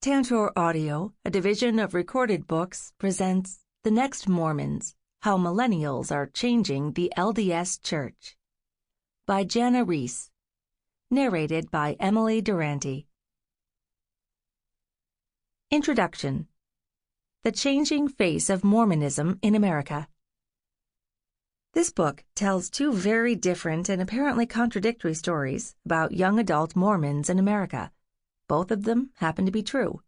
Tantor Audio, a division of Recorded Books, presents The Next Mormons, How Millennials Are Changing the LDS Church, by Jana Riess, narrated by Durante. Introduction. The Changing Face of Mormonism in America. This book tells two very different and apparently contradictory stories about young adult Mormons in America. Both of them happen to be true.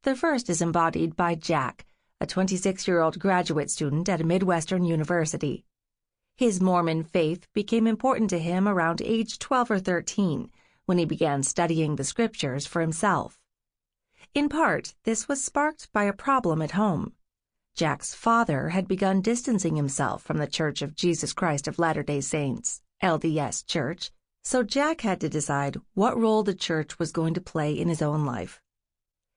The first is embodied by Jack, a 26-year-old graduate student at a Midwestern university. His Mormon faith became important to him around age 12 or 13, when he began studying the scriptures for himself. In part, this was sparked by a problem at home. Jack's father had begun distancing himself from the Church of Jesus Christ of Latter-day Saints, LDS Church, so Jack had to decide what role the church was going to play in his own life.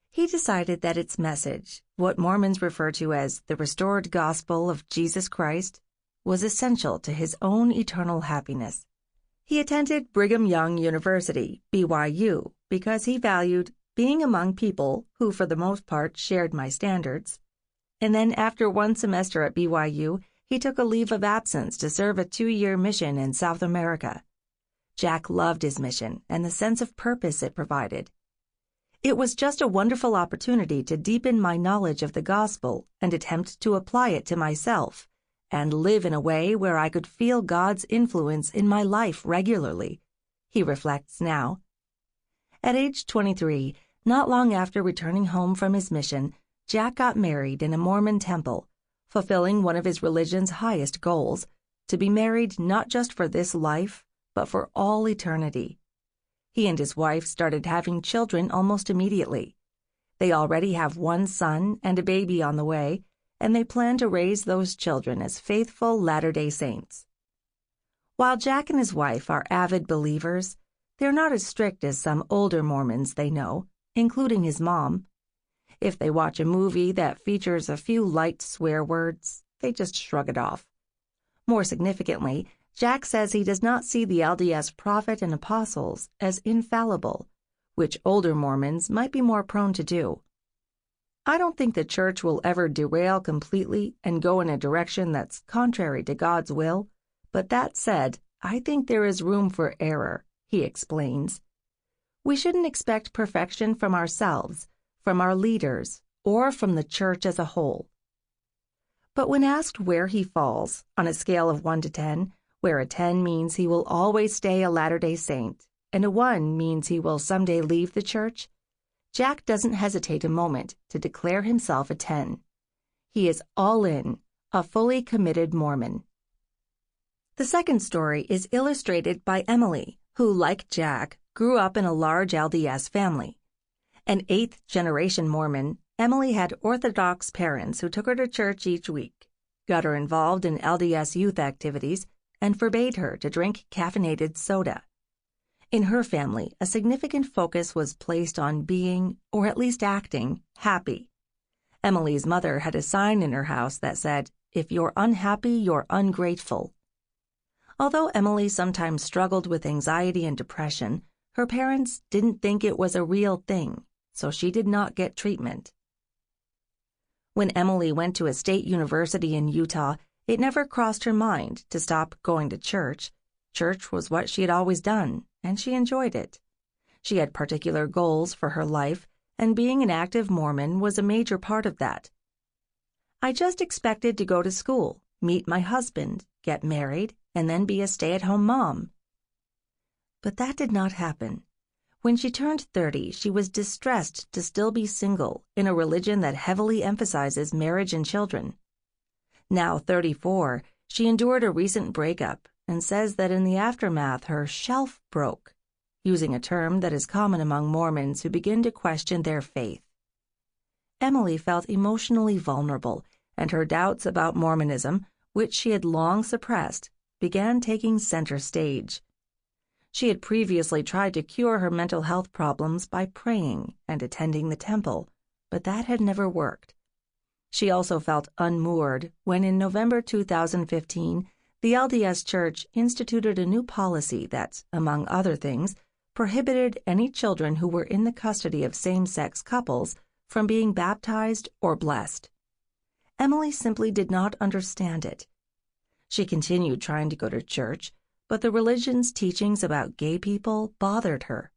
He decided that its message, what Mormons refer to as the restored gospel of Jesus Christ, was essential to his own eternal happiness. He attended Brigham Young University, BYU, because he valued being among people who for the most part shared my standards. And then after one semester at BYU, he took a leave of absence to serve a 2-year mission in South America. Jack loved his mission and the sense of purpose it provided. It was just a wonderful opportunity to deepen my knowledge of the gospel and attempt to apply it to myself, and live in a way where I could feel God's influence in my life regularly, he reflects now. At age 23, not long after returning home from his mission, Jack got married in a Mormon temple, fulfilling one of his religion's highest goals, to be married not just for this life, but for all eternity. He and his wife started having children almost immediately. They already have one son and a baby on the way, and they plan to raise those children as faithful Latter-day Saints. While Jack and his wife are avid believers, they're not as strict as some older Mormons they know, including his mom. If they watch a movie that features a few light swear words, they just shrug it off. More significantly, Jack says he does not see the LDS prophet and apostles as infallible, which older Mormons might be more prone to do. I don't think the church will ever derail completely and go in a direction that's contrary to God's will, but that said, I think there is room for error, he explains. We shouldn't expect perfection from ourselves, from our leaders, or from the church as a whole. But when asked where he falls, on a scale of 1 to 10, where a 10 means he will always stay a Latter-day Saint, and a 1 means he will someday leave the church, Jack doesn't hesitate a moment to declare himself a 10. He is all in, a fully committed Mormon. The second story is illustrated by Emily, who, like Jack, grew up in a large LDS family. An 8th-generation Mormon, Emily had Orthodox parents who took her to church each week, got her involved in LDS youth activities, and forbade her to drink caffeinated soda. In her family, a significant focus was placed on being, or at least acting, happy. Emily's mother had a sign in her house that said, "If you're unhappy, you're ungrateful." Although Emily sometimes struggled with anxiety and depression, her parents didn't think it was a real thing, so she did not get treatment. When Emily went to a state university in Utah, it never crossed her mind to stop going to church. Church was what she had always done, and she enjoyed it. She had particular goals for her life, and being an active Mormon was a major part of that. I just expected to go to school, meet my husband, get married, and then be a stay-at-home mom. But that did not happen. When she turned 30, she was distressed to still be single in a religion that heavily emphasizes marriage and children. Now 34, she endured a recent breakup and says that in the aftermath her shelf broke, using a term that is common among Mormons who begin to question their faith. Emily felt emotionally vulnerable, and her doubts about Mormonism, which she had long suppressed, began taking center stage. She had previously tried to cure her mental health problems by praying and attending the temple, but that had never worked. She also felt unmoored when in November 2015, the LDS Church instituted a new policy that, among other things, prohibited any children who were in the custody of same-sex couples from being baptized or blessed. Emily simply did not understand it. She continued trying to go to church, but the religion's teachings about gay people bothered her.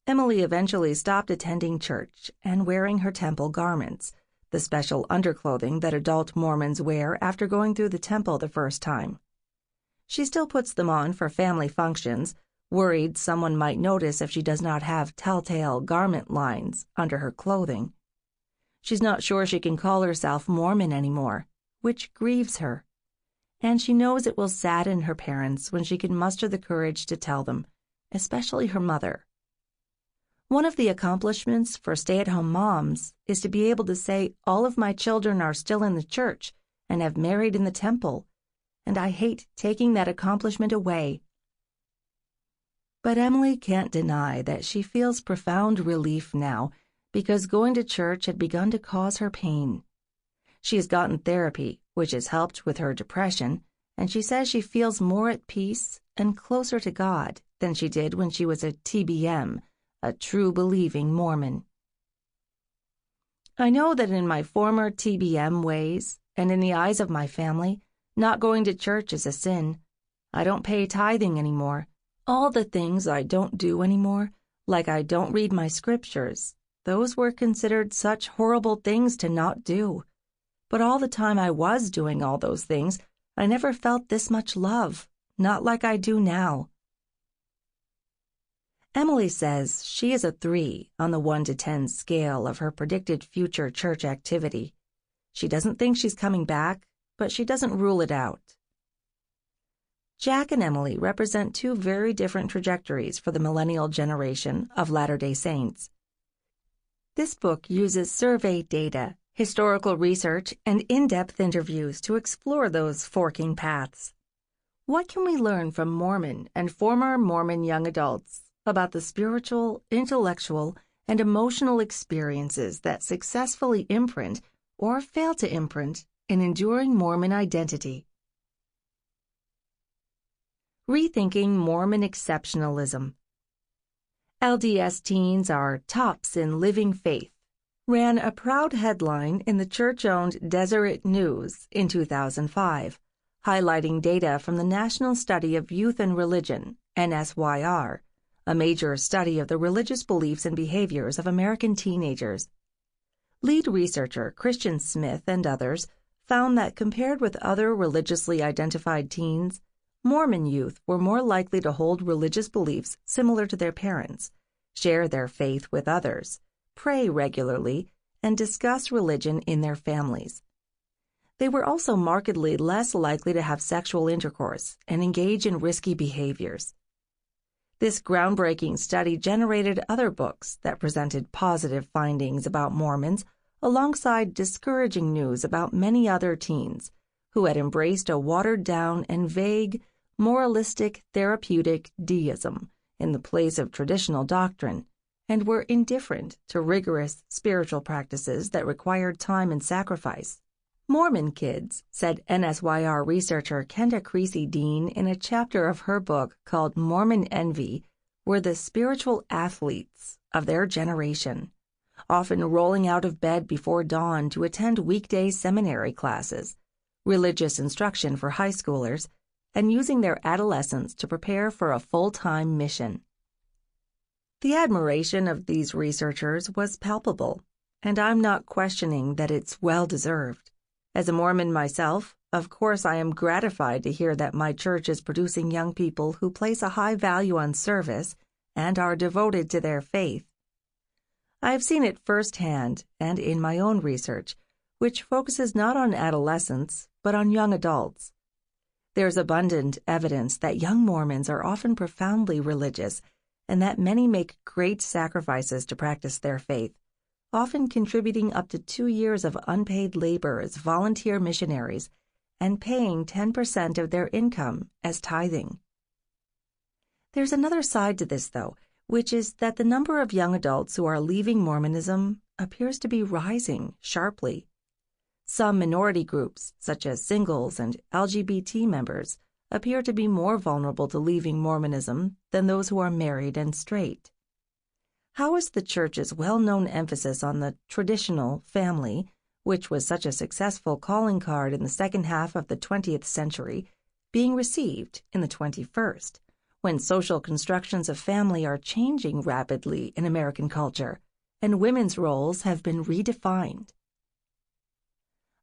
Emily eventually stopped attending church and wearing her temple garments, the special underclothing that adult Mormons wear after going through the temple the first time. She still puts them on for family functions, worried someone might notice if she does not have telltale garment lines under her clothing. She's not sure she can call herself Mormon anymore, which grieves her. And she knows it will sadden her parents when she can muster the courage to tell them, especially her mother. One of the accomplishments for stay-at-home moms is to be able to say, all of my children are still in the church and have married in the temple, and I hate taking that accomplishment away. But Emily can't deny that she feels profound relief now because going to church had begun to cause her pain. She has gotten therapy, which has helped with her depression, and she says she feels more at peace and closer to God than she did when she was a TBM, a true believing Mormon. I know that in my former TBM ways, and in the eyes of my family, not going to church is a sin. I don't pay tithing anymore. All the things I don't do anymore, like I don't read my scriptures, those were considered such horrible things to not do. But all the time I was doing all those things, I never felt this much love, not like I do now. Emily says she is a 3 on the 1 to 10 scale of her predicted future church activity. She doesn't think she's coming back, but she doesn't rule it out. Jack and Emily represent 2 very different trajectories for the millennial generation of Latter-day Saints. This book uses survey data, historical research, and in-depth interviews to explore those forking paths. What can we learn from Mormon and former Mormon young adults about the spiritual, intellectual, and emotional experiences that successfully imprint or fail to imprint an enduring Mormon identity? Rethinking Mormon Exceptionalism. LDS teens are tops in living faith, ran a proud headline in the church-owned Deseret News in 2005, highlighting data from the National Study of Youth and Religion, NSYR, a major study of the religious beliefs and behaviors of American teenagers. Lead researcher Christian Smith and others found that compared with other religiously identified teens, Mormon youth were more likely to hold religious beliefs similar to their parents, share their faith with others, pray regularly, and discuss religion in their families. They were also markedly less likely to have sexual intercourse and engage in risky behaviors. This groundbreaking study generated other books that presented positive findings about Mormons alongside discouraging news about many other teens who had embraced a watered-down and vague, moralistic, therapeutic deism in the place of traditional doctrine, and were indifferent to rigorous spiritual practices that required time and sacrifice. Mormon kids, said NSYR researcher Kenda Creasy-Dean in a chapter of her book called Mormon Envy, were the spiritual athletes of their generation, often rolling out of bed before dawn to attend weekday seminary classes, religious instruction for high schoolers, and using their adolescence to prepare for a full-time mission. The admiration of these researchers was palpable, and I'm not questioning that it's well-deserved. As a Mormon myself, of course I am gratified to hear that my church is producing young people who place a high value on service and are devoted to their faith. I've seen it firsthand and in my own research, which focuses not on adolescents, but on young adults. There's abundant evidence that young Mormons are often profoundly religious and that many make great sacrifices to practice their faith, often contributing up to 2 years of unpaid labor as volunteer missionaries and paying 10% of their income as tithing. There's another side to this, though, which is that the number of young adults who are leaving Mormonism appears to be rising sharply. Some minority groups, such as singles and LGBT members, appear to be more vulnerable to leaving Mormonism than those who are married and straight. How is the Church's well-known emphasis on the traditional family, which was such a successful calling card in the second half of the 20th century, being received in the 21st, when social constructions of family are changing rapidly in American culture, and women's roles have been redefined?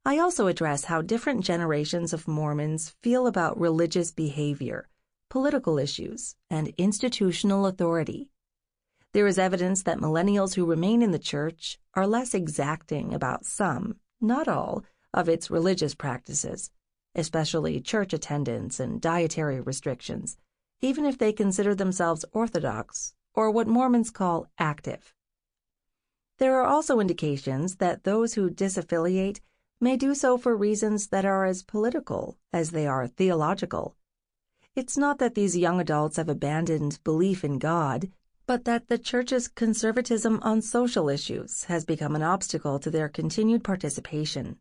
I also address how different generations of Mormons feel about religious behavior, political issues, and institutional authority. There is evidence that millennials who remain in the Church are less exacting about some, not all, of its religious practices, especially church attendance and dietary restrictions, even if they consider themselves orthodox or what Mormons call active. There are also indications that those who disaffiliate may do so for reasons that are as political as they are theological. It's not that these young adults have abandoned belief in God, but that the Church's conservatism on social issues has become an obstacle to their continued participation.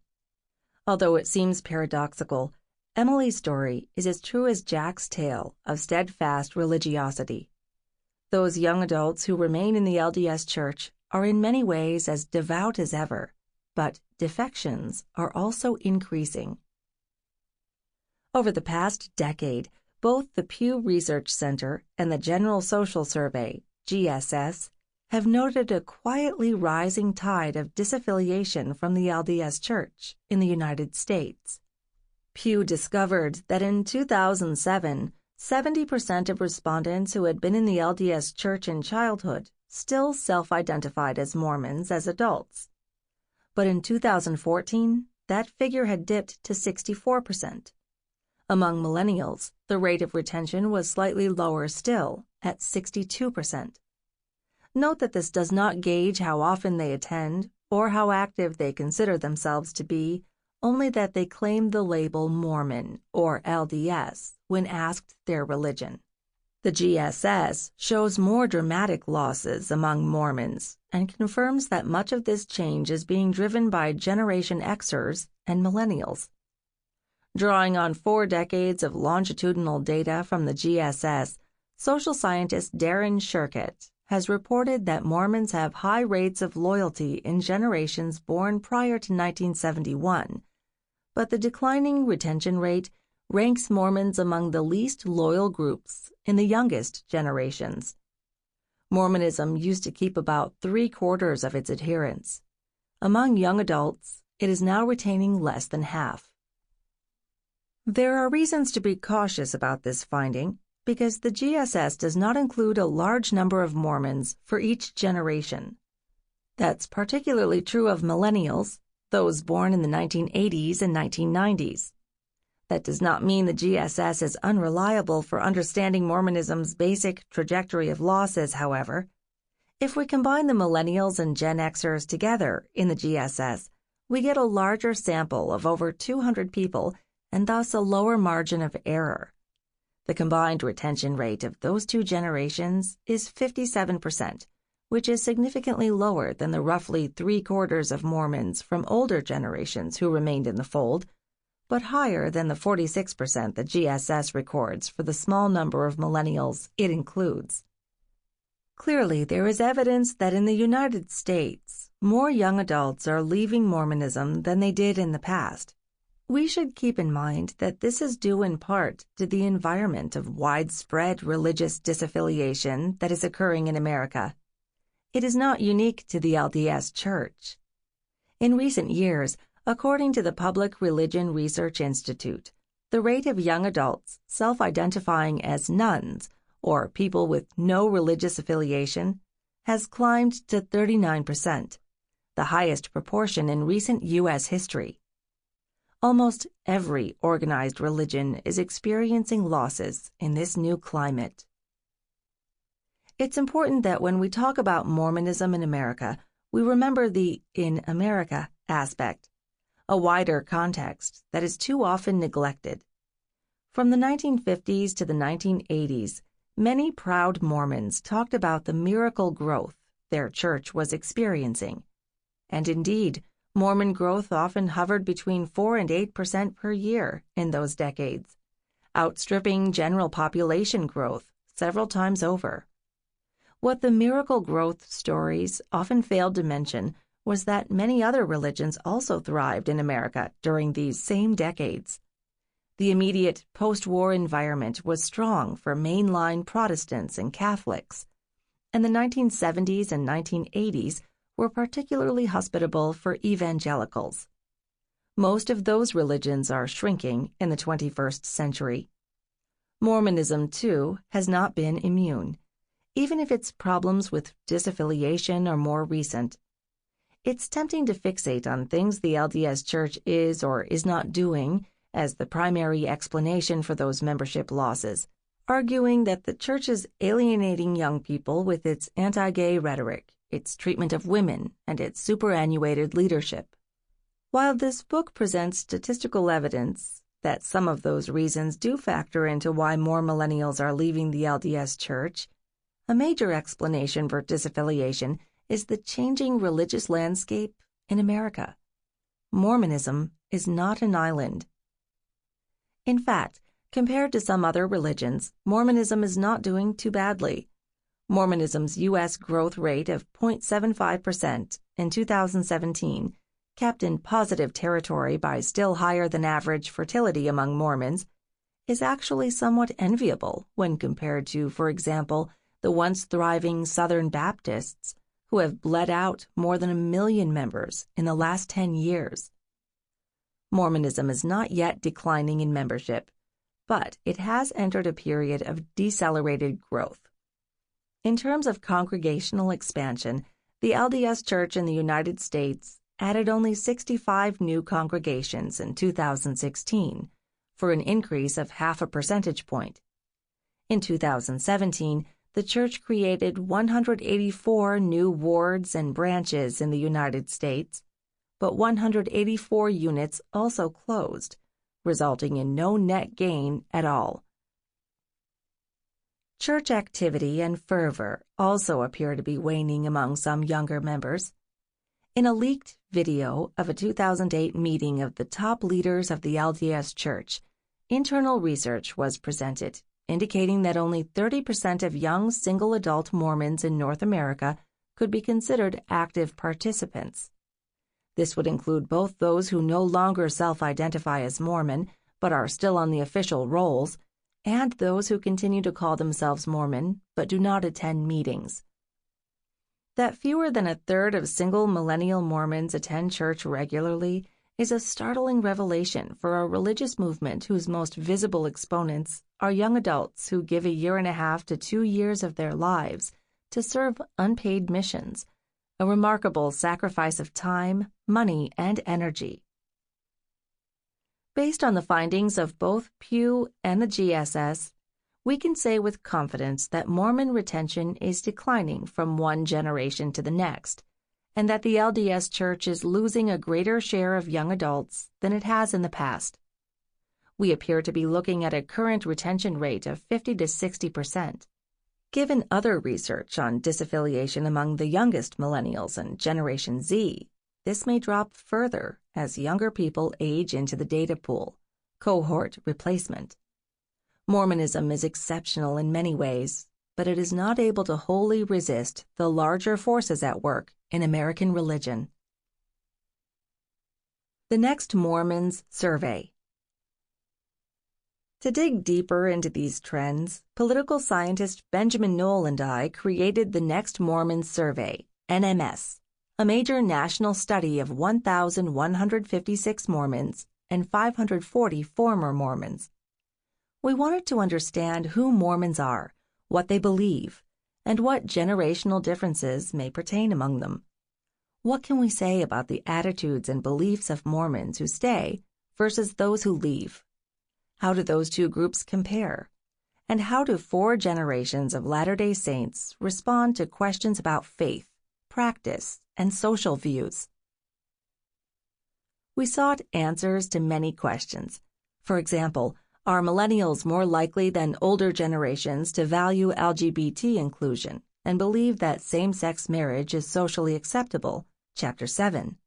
Although it seems paradoxical, Emily's story is as true as Jack's tale of steadfast religiosity. Those young adults who remain in the LDS Church are in many ways as devout as ever, but defections are also increasing. Over the past decade, both the Pew Research Center and the General Social Survey, GSS, have noted a quietly rising tide of disaffiliation from the LDS Church in the United States. Pew discovered that in 2007, 70% of respondents who had been in the LDS Church in childhood still self-identified as Mormons as adults. But in 2014, that figure had dipped to 64%. Among millennials, the rate of retention was slightly lower still, at 62%. Note that this does not gauge how often they attend or how active they consider themselves to be, only that they claim the label Mormon or LDS when asked their religion. The GSS shows more dramatic losses among Mormons and confirms that much of this change is being driven by Generation Xers and millennials. Drawing on 4 decades of longitudinal data from the GSS, social scientist Darren Shirkett has reported that Mormons have high rates of loyalty in generations born prior to 1971, but the declining retention rate ranks Mormons among the least loyal groups in the youngest generations. Mormonism used to keep about 3/4 of its adherents. Among young adults, it is now retaining less than half. There are reasons to be cautious about this finding because the GSS does not include a large number of Mormons for each generation. That's particularly true of millennials, those born in the 1980s and 1990s. That does not mean the GSS is unreliable for understanding Mormonism's basic trajectory of losses, however. If we combine the millennials and Gen Xers together in the GSS, we get a larger sample of over 200 people and thus a lower margin of error. The combined retention rate of those two generations is 57%, which is significantly lower than the roughly 3/4 of Mormons from older generations who remained in the fold, but higher than the 46% the GSS records for the small number of millennials it includes. Clearly, there is evidence that in the United States, more young adults are leaving Mormonism than they did in the past. We should keep in mind that this is due in part to the environment of widespread religious disaffiliation that is occurring in America. It is not unique to the LDS Church. In recent years, according to the Public Religion Research Institute, the rate of young adults self-identifying as nuns, or people with no religious affiliation, has climbed to 39%, the highest proportion in recent U.S. history. Almost every organized religion is experiencing losses in this new climate. It's important that when we talk about Mormonism in America, we remember the "in America" aspect, a wider context that is too often neglected. From the 1950s to the 1980s, many proud Mormons talked about the miracle growth their church was experiencing. And indeed, Mormon growth often hovered between 4 and 8% per year in those decades, outstripping general population growth several times over. What the miracle growth stories often failed to mention was that many other religions also thrived in America during these same decades. The immediate post-war environment was strong for mainline Protestants and Catholics, and the 1970s and 1980s were particularly hospitable for evangelicals. Most of those religions are shrinking in the 21st century. Mormonism, too, has not been immune, even if its problems with disaffiliation are more recent. It's tempting to fixate on things the LDS Church is or is not doing as the primary explanation for those membership losses, arguing that the Church is alienating young people with its anti-gay rhetoric, its treatment of women, and its superannuated leadership. While this book presents statistical evidence that some of those reasons do factor into why more millennials are leaving the LDS Church, a major explanation for disaffiliation is the changing religious landscape in America. Mormonism is not an island. In fact, compared to some other religions, Mormonism is not doing too badly. Mormonism's U.S. growth rate of 0.75% in 2017, kept in positive territory by still higher than average fertility among Mormons, is actually somewhat enviable when compared to, for example, the once thriving Southern Baptists, who have bled out more than 1 million members in the last 10 years. Mormonism is not yet declining in membership, but it has entered a period of decelerated growth. In terms of congregational expansion, the LDS Church in the United States added only 65 new congregations in 2016, for an increase of 0.5 percentage point. In 2017, the Church created 184 new wards and branches in the United States, but 184 units also closed, resulting in no net gain at all. Church activity and fervor also appear to be waning among some younger members. In a leaked video of a 2008 meeting of the top leaders of the LDS Church, internal research was presented, indicating that only 30% of young single adult Mormons in North America could be considered active participants. This would include both those who no longer self-identify as Mormon but are still on the official rolls, and those who continue to call themselves Mormon but do not attend meetings. That fewer than a third of single millennial Mormons attend church regularly is a startling revelation for a religious movement whose most visible exponents are young adults who give 1.5 to 2 years of their lives to serve unpaid missions, a remarkable sacrifice of time, money, and energy. Based on the findings of both Pew and the GSS, we can say with confidence that Mormon retention is declining from one generation to the next, and that the LDS Church is losing a greater share of young adults than it has in the past. We appear to be looking at a current retention rate of 50 to 60%. Given other research on disaffiliation among the youngest millennials and Generation Z, this may drop further as younger people age into the data pool, cohort replacement. Mormonism is exceptional in many ways, but it is not able to wholly resist the larger forces at work in American religion. The Next Mormons Survey. To dig deeper into these trends, political scientist Benjamin Knoll and I created the Next Mormons Survey, NMS, a major national study of 1,156 Mormons and 540 former Mormons. We wanted to understand who Mormons are, what they believe, and what generational differences may pertain among them. What can we say about the attitudes and beliefs of Mormons who stay versus those who leave? How do those two groups compare? And how do 4 generations of Latter-day Saints respond to questions about faith, practice, and social views? We sought answers to many questions. For example, are millennials more likely than older generations to value LGBT inclusion and believe that same-sex marriage is socially acceptable? Chapter 7.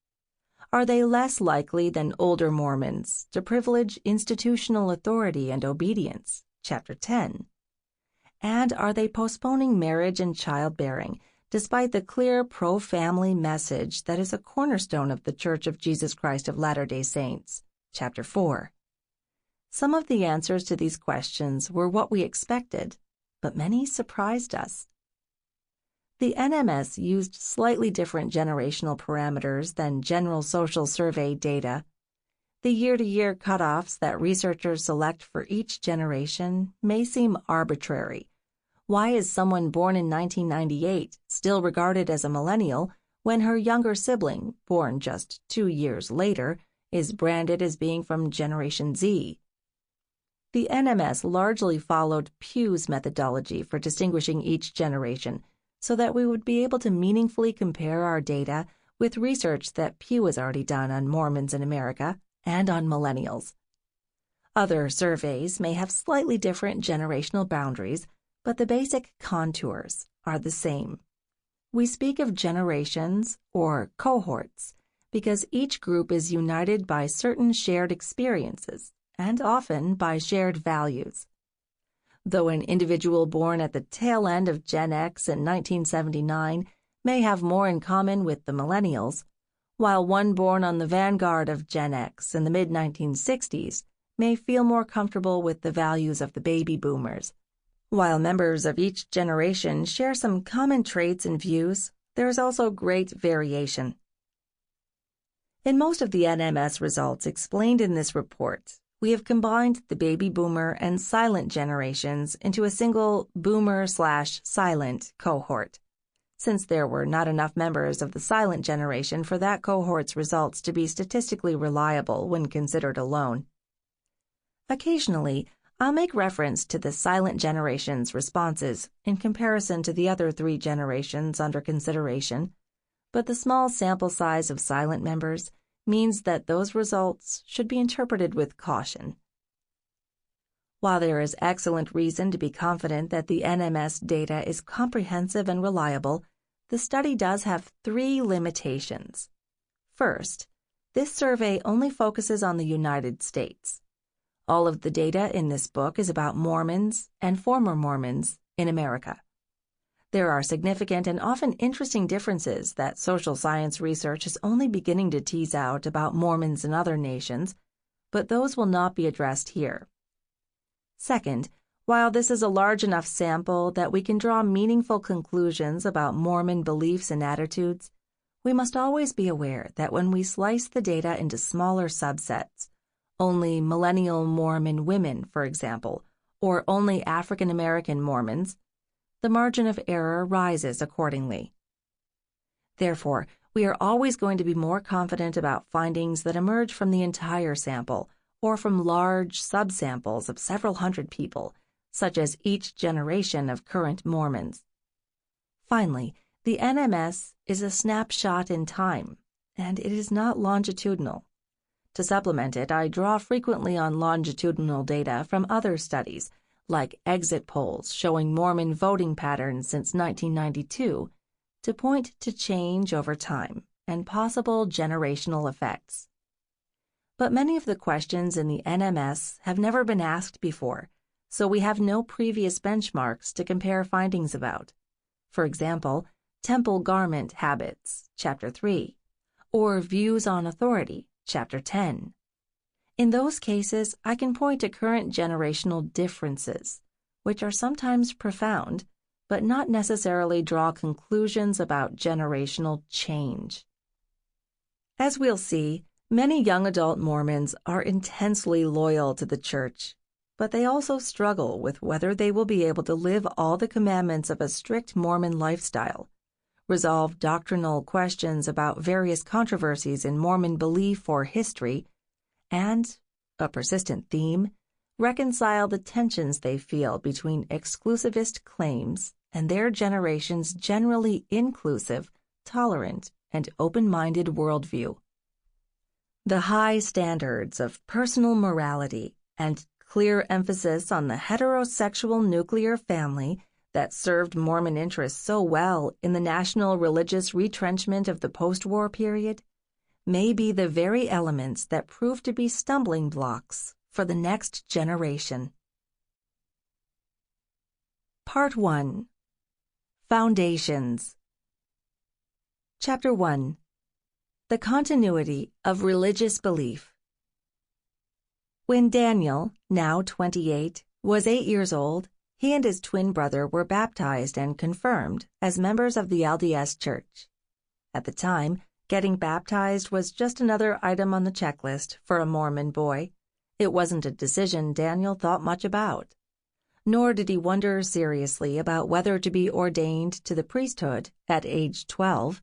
Are they less likely than older Mormons to privilege institutional authority and obedience? Chapter 10. And are they postponing marriage and childbearing, despite the clear pro-family message that is a cornerstone of the Church of Jesus Christ of Latter-day Saints? Chapter 4. Some of the answers to these questions were what we expected, but many surprised us. The NMS used slightly different generational parameters than general social survey data. The year-to-year cutoffs that researchers select for each generation may seem arbitrary. Why is someone born in 1998 still regarded as a millennial when her younger sibling, born just 2 years later, is branded as being from Generation Z? The NMS largely followed Pew's methodology for distinguishing each generation so that we would be able to meaningfully compare our data with research that Pew has already done on Mormons in America and on millennials. Other surveys may have slightly different generational boundaries, but the basic contours are the same. We speak of generations or cohorts because each group is united by certain shared experiences and often by shared values. Though an individual born at the tail end of Gen X in 1979 may have more in common with the millennials, while one born on the vanguard of Gen X in the mid-1960s may feel more comfortable with the values of the baby boomers. While members of each generation share some common traits and views, there is also great variation. In most of the NMS results explained in this report, we have combined the baby boomer and silent generations into a single boomer/silent cohort, since there were not enough members of the silent generation for that cohort's results to be statistically reliable when considered alone. Occasionally, I'll make reference to the silent generation's responses in comparison to the other 3 generations under consideration, but the small sample size of silent members means that those results should be interpreted with caution. While there is excellent reason to be confident that the NMS data is comprehensive and reliable, the study does have 3 limitations. First, this survey only focuses on the United States. All of the data in this book is about Mormons and former Mormons in America. There are significant and often interesting differences that social science research is only beginning to tease out about Mormons in other nations, but those will not be addressed here. Second, while this is a large enough sample that we can draw meaningful conclusions about Mormon beliefs and attitudes, we must always be aware that when we slice the data into smaller subsets, only millennial Mormon women, for example, or only African American Mormons, the margin of error rises accordingly. Therefore, we are always going to be more confident about findings that emerge from the entire sample or from large subsamples of several hundred people, such as each generation of current Mormons. Finally, the NMS is a snapshot in time, and it is not longitudinal. To supplement it, I draw frequently on longitudinal data from other studies, like exit polls showing Mormon voting patterns since 1992, to point to change over time and possible generational effects. But many of the questions in the NMS have never been asked before, so we have no previous benchmarks to compare findings about. For example, temple garment habits, Chapter 3, or views on authority, Chapter 10. In those cases, I can point to current generational differences, which are sometimes profound, but not necessarily draw conclusions about generational change. As we'll see, many young adult Mormons are intensely loyal to the Church, but they also struggle with whether they will be able to live all the commandments of a strict Mormon lifestyle, resolve doctrinal questions about various controversies in Mormon belief or history, and, a persistent theme, reconcile the tensions they feel between exclusivist claims and their generation's generally inclusive, tolerant, and open-minded worldview. The high standards of personal morality and clear emphasis on the heterosexual nuclear family that served Mormon interests so well in the national religious retrenchment of the post-war period may be the very elements that prove to be stumbling blocks for the next generation. Part 1. Foundations. Chapter 1. The Continuity of Religious Belief. When Daniel, now 28, was 8 years old, he and his twin brother were baptized and confirmed as members of the LDS Church. At the time, getting baptized was just another item on the checklist for a Mormon boy. It wasn't a decision Daniel thought much about. Nor did he wonder seriously about whether to be ordained to the priesthood at age 12.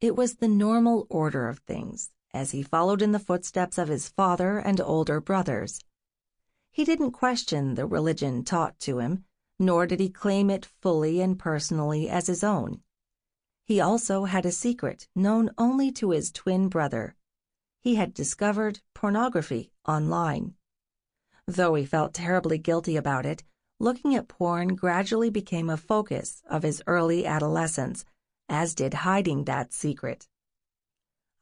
It was the normal order of things, as he followed in the footsteps of his father and older brothers. He didn't question the religion taught to him, nor did he claim it fully and personally as his own. He also had a secret known only to his twin brother. He had discovered pornography online. Though he felt terribly guilty about it, looking at porn gradually became a focus of his early adolescence, as did hiding that secret.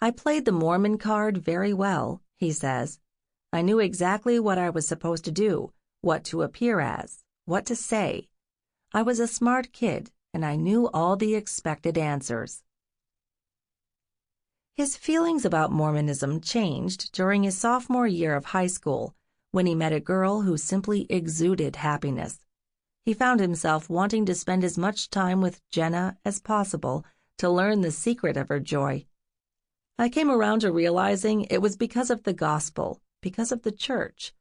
"I played the Mormon card very well," he says. "I knew exactly what I was supposed to do, what to appear as, what to say. I was a smart kid, and I knew all the expected answers." His feelings about Mormonism changed during his sophomore year of high school, when he met a girl who simply exuded happiness. He found himself wanting to spend as much time with Jana as possible to learn the secret of her joy. "I came around to realizing it was because of the gospel, because of the church.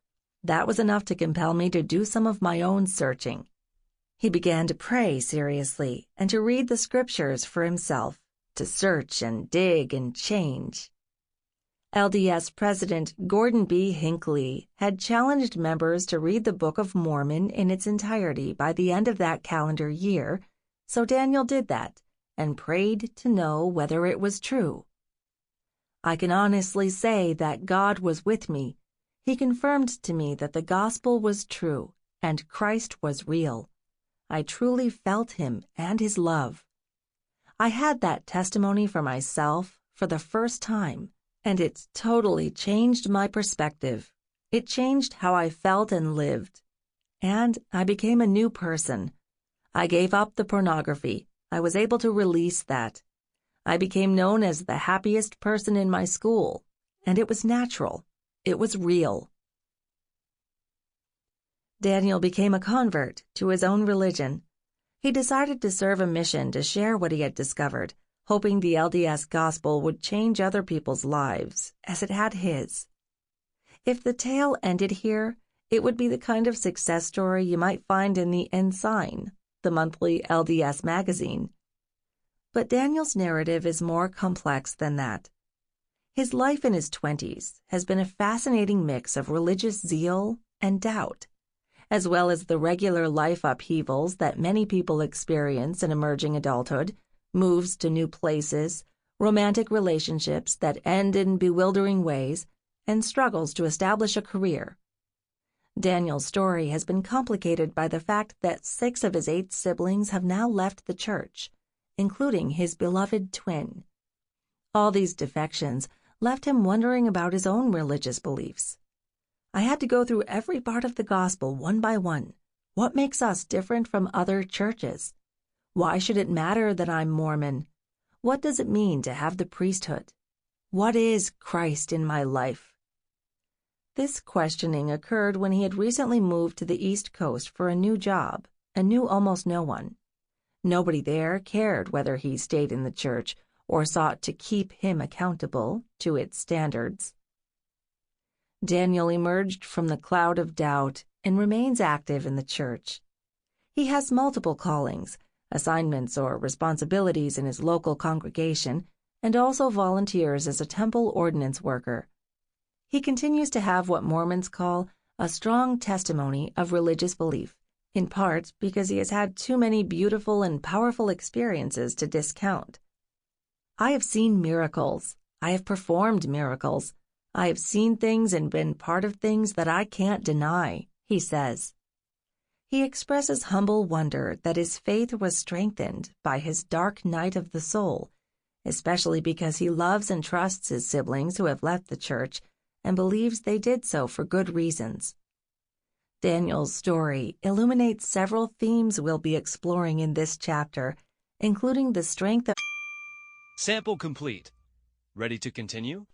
That was enough to compel me to do some of my own searching." He began to pray seriously and to read the scriptures for himself, to search and dig and change. LDS President Gordon B. Hinckley had challenged members to read the Book of Mormon in its entirety by the end of that calendar year, so Daniel did that and prayed to know whether it was true. "I can honestly say that God was with me. He confirmed to me that the gospel was true and Christ was real. I truly felt him and his love. I had that testimony for myself for the first time, and it totally changed my perspective. It changed how I felt and lived. And I became a new person. I gave up the pornography. I was able to release that. I became known as the happiest person in my school, and it was natural. It was real." Daniel became a convert to his own religion. He decided to serve a mission to share what he had discovered, hoping the LDS gospel would change other people's lives as it had his. If the tale ended here, it would be the kind of success story you might find in the Ensign, the monthly LDS magazine. But Daniel's narrative is more complex than that. His life in his 20s has been a fascinating mix of religious zeal and doubt, as well as the regular life upheavals that many people experience in emerging adulthood, moves to new places, romantic relationships that end in bewildering ways, and struggles to establish a career. Daniel's story has been complicated by the fact that 6 of his 8 siblings have now left the church, including his beloved twin. All these defections left him wondering about his own religious beliefs. "I had to go through every part of the gospel one by one. What makes us different from other churches? Why should it matter that I'm Mormon? What does it mean to have the priesthood? What is Christ in my life?" This questioning occurred when he had recently moved to the East Coast for a new job and knew almost no one. Nobody there cared whether he stayed in the church or sought to keep him accountable to its standards. Daniel emerged from the cloud of doubt and remains active in the church. He has multiple callings, assignments or responsibilities in his local congregation, and also volunteers as a temple ordinance worker. He continues to have what Mormons call a strong testimony of religious belief, in part because he has had too many beautiful and powerful experiences to discount. "I have seen miracles. I have performed miracles. I have seen things and been part of things that I can't deny," he says. He expresses humble wonder that his faith was strengthened by his dark night of the soul, especially because he loves and trusts his siblings who have left the church and believes they did so for good reasons. Daniel's story illuminates several themes we'll be exploring in this chapter, including the strength of... Sample complete. Ready to continue?